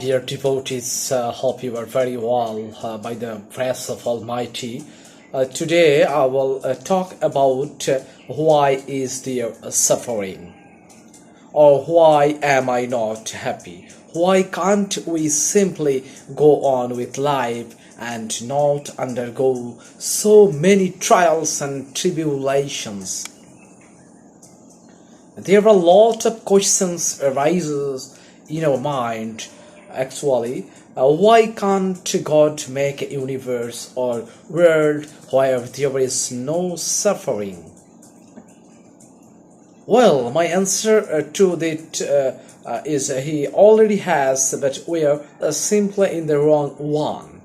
Dear devotees, hope you are very well by the grace of Almighty. Today I will talk about why is there suffering, or why am I not happy? Why can't we simply go on with life and not undergo so many trials and tribulations? There are a lot of questions arises in our mind. Actually, why can't God make a universe or world where there is no suffering? Well, my answer to that is he already has, but we are simply in the wrong one.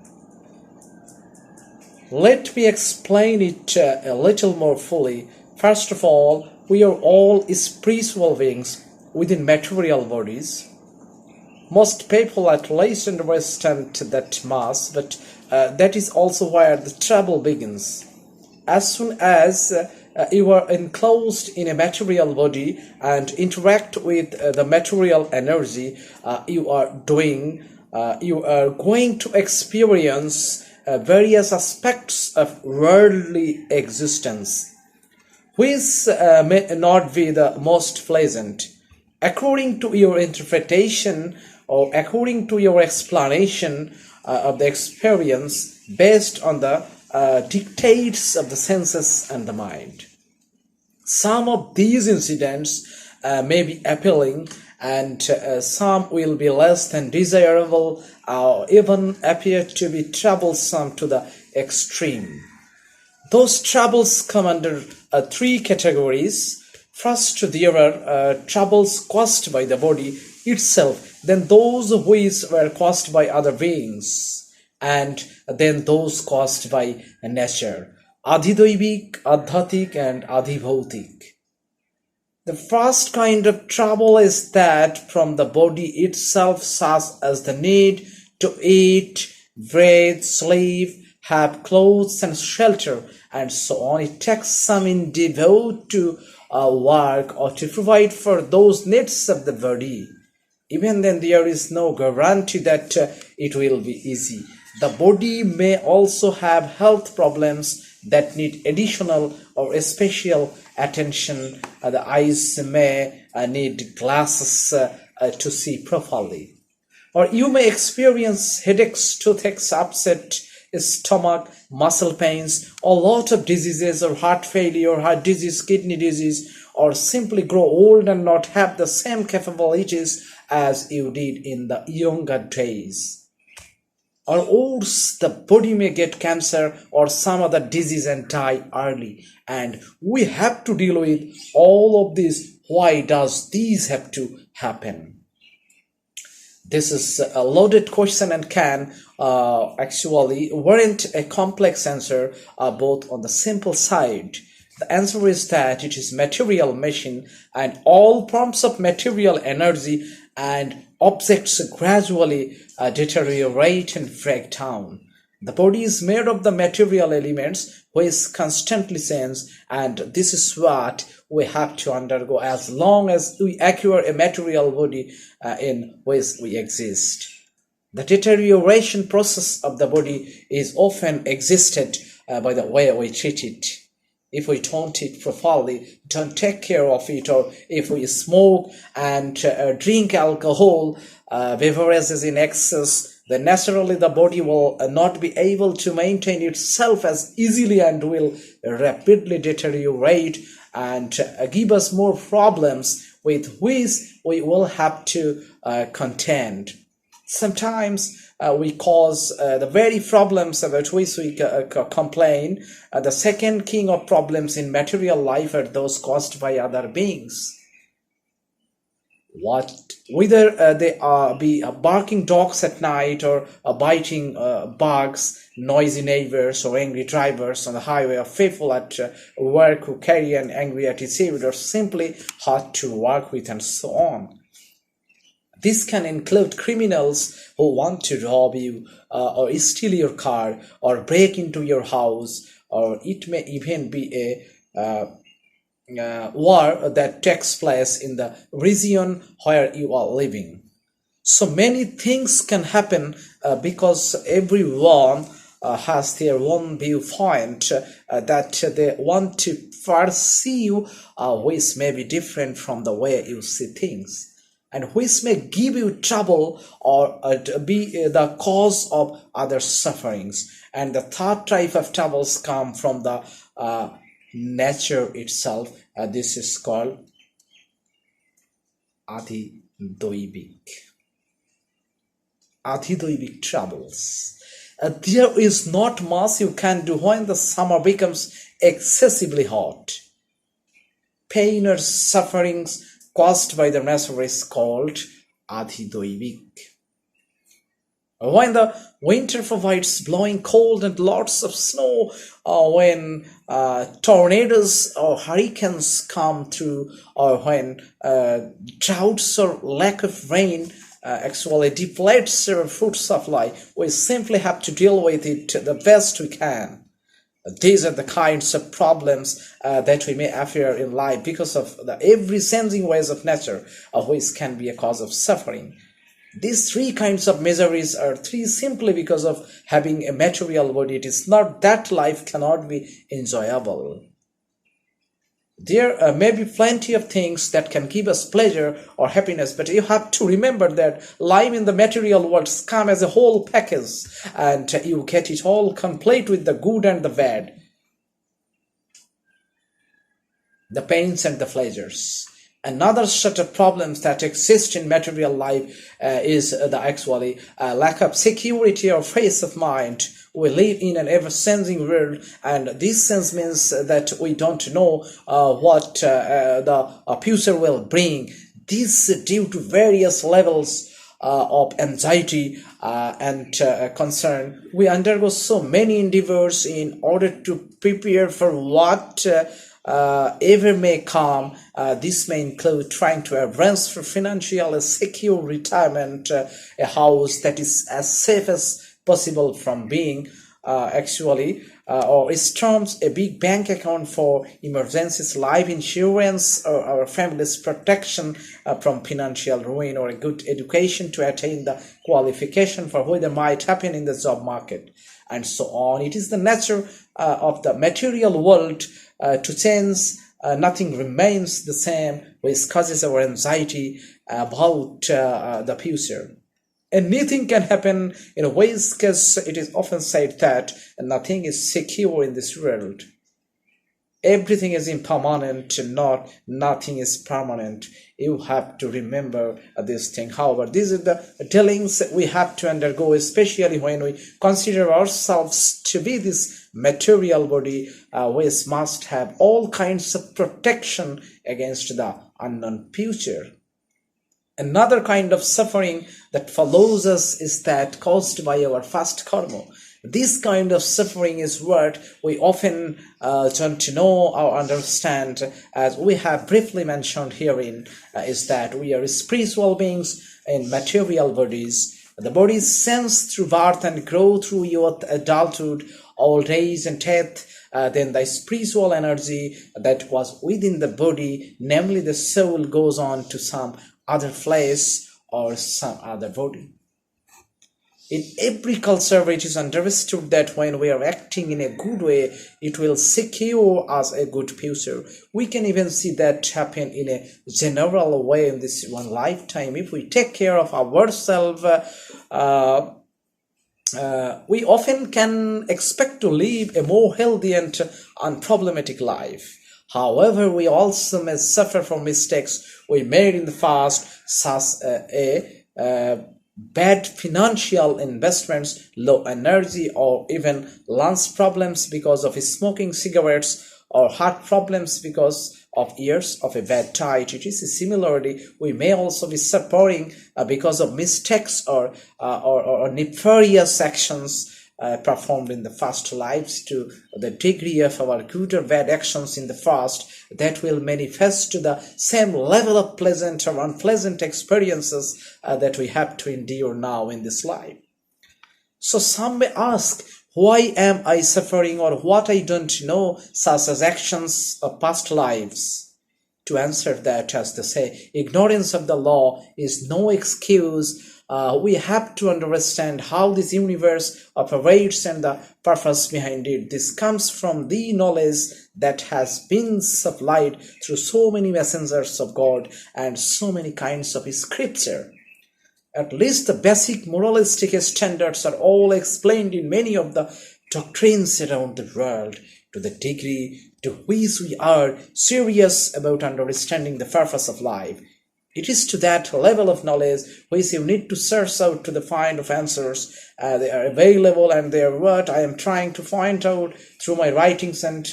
Let me explain it a little more fully. First of all, we are all spiritual beings within material bodies. Most people at least understand that mass, but that is also where the trouble begins. As soon as you are enclosed in a material body and interact with the material energy, you are going to experience various aspects of worldly existence, which may not be the most pleasant. According to your interpretation or according to your explanation of the experience based on the dictates of the senses and the mind. Some of these incidents may be appealing, and some will be less than desirable or even appear to be troublesome to the extreme. Those troubles come under three categories. First, there are troubles caused by the body itself, then those which were caused by other beings, and then those caused by nature. Adhidoivik, Adhatik, and Adhibhautik. The first kind of trouble is that from the body itself, such as the need to eat, breathe, sleep, have clothes and shelter, and so on. It takes some endeavor to work or to provide for those needs of the body. Even then, there is no guarantee that it will be easy. The body may also have health problems that need additional or special attention. The eyes may need glasses to see properly. Or you may experience headaches, toothaches, upset stomach, muscle pains, a lot of diseases, or heart failure, heart disease, kidney disease, or simply grow old and not have the same capabilities as you did in the younger days. Or else the body may get cancer or some other disease and die early. And we have to deal with all of this. Why does these have to happen? This is a loaded question and can actually warrant a complex answer both on the simple side. The answer is that it is material machine, and all forms of material energy and objects gradually deteriorate and break down. The body is made of the material elements which constantly change, and this is what we have to undergo as long as we acquire a material body in which we exist. The deterioration process of the body is often existed by the way we treat it. If we don't eat properly, don't take care of it, or if we smoke and drink alcohol, beverages in excess, then naturally the body will not be able to maintain itself as easily and will rapidly deteriorate and give us more problems with which we will have to contend. Sometimes we cause the very problems about which we complain. The second king of problems in material life are those caused by other beings. Whether they be barking dogs at night, or biting bugs, noisy neighbors, or angry drivers on the highway, or people at work who carry an angry attitude, or simply hard to work with, and so on. This can include criminals who want to rob you, or steal your car, or break into your house, or it may even be a war that takes place in the region where you are living. So many things can happen because everyone has their own viewpoint that they want to perceive, which may be different from the way you see things, and which may give you trouble or be the cause of other sufferings. And the third type of troubles come from the nature itself. This is called Adhidoibik. Adhidoibik troubles. There is not much you can do when the summer becomes excessively hot. Pain or sufferings caused by the nature is called Adhidoibik. When the winter provides blowing cold and lots of snow, or when tornadoes or hurricanes come through, or when droughts or lack of rain actually depletes our food supply, we simply have to deal with it the best we can. These are the kinds of problems that we may appear in life because of the every changing ways of nature, which can be a cause of suffering. These three kinds of miseries are three simply because of having a material body. It is not that life cannot be enjoyable. There may be plenty of things that can give us pleasure or happiness, but you have to remember that life in the material world comes as a whole package, and you get it all complete with the good and the bad, the pains and the pleasures. Another set of problems that exist in material life is the actually lack of security or peace of mind. We live in an ever-changing world, and this sense means that we don't know what the future will bring. This is due to various levels of anxiety and concern. We undergo so many endeavors in order to prepare for what ever may come. This may include trying to arrange for financial secure retirement, a house that is as safe as possible from being or storms, a big bank account for emergencies, life insurance, or our family's protection from financial ruin, or a good education to attain the qualification for whether might happen in the job market, and so on. It is the nature of the material world to change. Nothing remains the same, which causes our anxiety about the future. Anything can happen in a ways, because it is often said that nothing is secure in this world. Everything is impermanent, nothing is permanent. You have to remember this thing. However, these are the dealings that we have to undergo, especially when we consider ourselves to be this material body, which must have all kinds of protection against the unknown future. Another kind of suffering that follows us is that caused by our past karma. This kind of suffering is what we often don't know or understand, as we have briefly mentioned herein, is that we are spiritual beings in material bodies. The body is sensed through birth and grow through youth, adulthood, old age, and death. Then the spiritual energy that was within the body, namely the soul, goes on to some other flesh or some other body. In every culture, it is understood that when we are acting in a good way, it will secure us a good future. We can even see that happen in a general way in this one lifetime. If we take care of ourselves, we often can expect to live a more healthy and unproblematic life. However, we also may suffer from mistakes we made in the past, such bad financial investments, low energy, or even lungs problems because of smoking cigarettes, or heart problems because of years of a bad diet. It is similarly, we may also be suffering because of mistakes or nefarious actions performed in the past lives. To the degree of our good or bad actions in the past, that will manifest to the same level of pleasant or unpleasant experiences that we have to endure now in this life. So some may ask, why am I suffering, or what I don't know, such as actions of past lives? To answer that, as they say, ignorance of the law is no excuse we have to understand how this universe operates and the purpose behind it. This comes from the knowledge that has been supplied through so many messengers of God and so many kinds of scripture. At least the basic moralistic standards are all explained in many of the doctrines around the world. To the degree to which we are serious about understanding the purpose of life, it is to that level of knowledge which you need to search out to the find of answers. They are available, and they are what I am trying to find out through my writings. And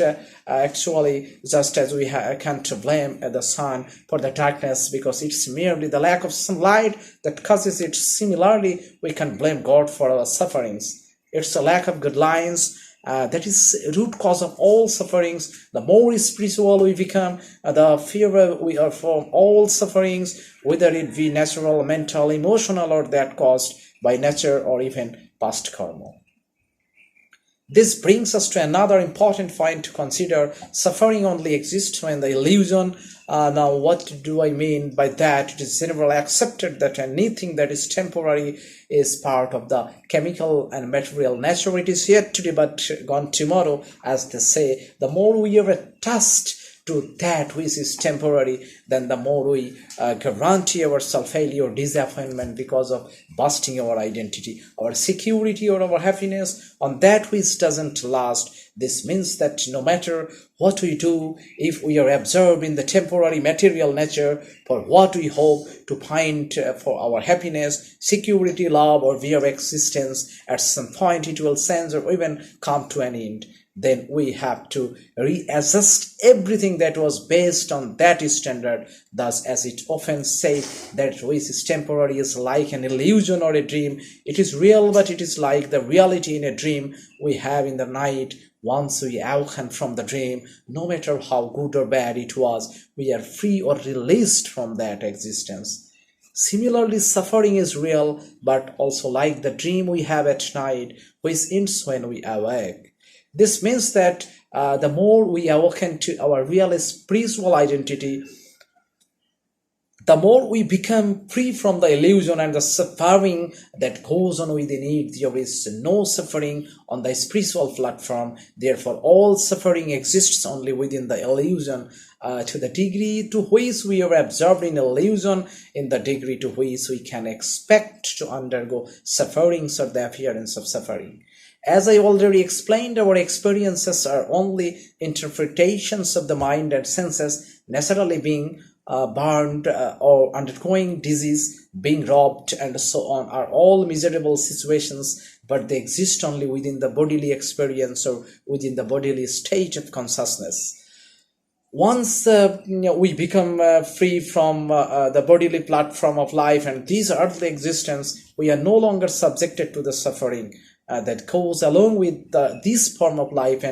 actually, just as we can't blame the sun for the darkness because it's merely the lack of sunlight that causes it, similarly, we can blame God for our sufferings. It's a lack of good lines. That is root cause of all sufferings. The more spiritual we become, the fewer we are from all sufferings, whether it be natural, mental, emotional, or that caused by nature or even past karma. This brings us to another important point to consider. Suffering only exists when the illusion. Now, what do I mean by that? It is generally accepted that anything that is temporary is part of the chemical and material nature. It is here today but gone tomorrow, as they say. The more we are attached to that which is temporary, then the more we guarantee ourselves failure or disappointment because of busting our identity, our security, or our happiness on that which doesn't last. This means that no matter what we do, if we are absorbed in the temporary material nature for what we hope to find for our happiness, security, love, or mere existence, at some point it will change or even come to an end. Then we have to readjust everything that was based on that standard. Thus, as it often says, that which is temporary is like an illusion or a dream. It is real, but it is like the reality in a dream we have in the night. Once we awaken from the dream, no matter how good or bad it was, we are free or released from that existence. Similarly, suffering is real, but also like the dream we have at night, which ends when we awake. This means that the more we awaken to our real spiritual identity, the more we become free from the illusion and the suffering that goes on within it. There is no suffering on the spiritual platform. Therefore, all suffering exists only within the illusion. To the degree to which we are absorbed in illusion, in the degree to which we can expect to undergo sufferings or the appearance of suffering. As I already explained, our experiences are only interpretations of the mind and senses. Naturally being burned or undergoing disease, being robbed, and so on are all miserable situations, but they exist only within the bodily experience or within the bodily state of consciousness. Once we become free from the bodily platform of life and this earthly existence, we are no longer subjected to the suffering that goes along with this form of life, and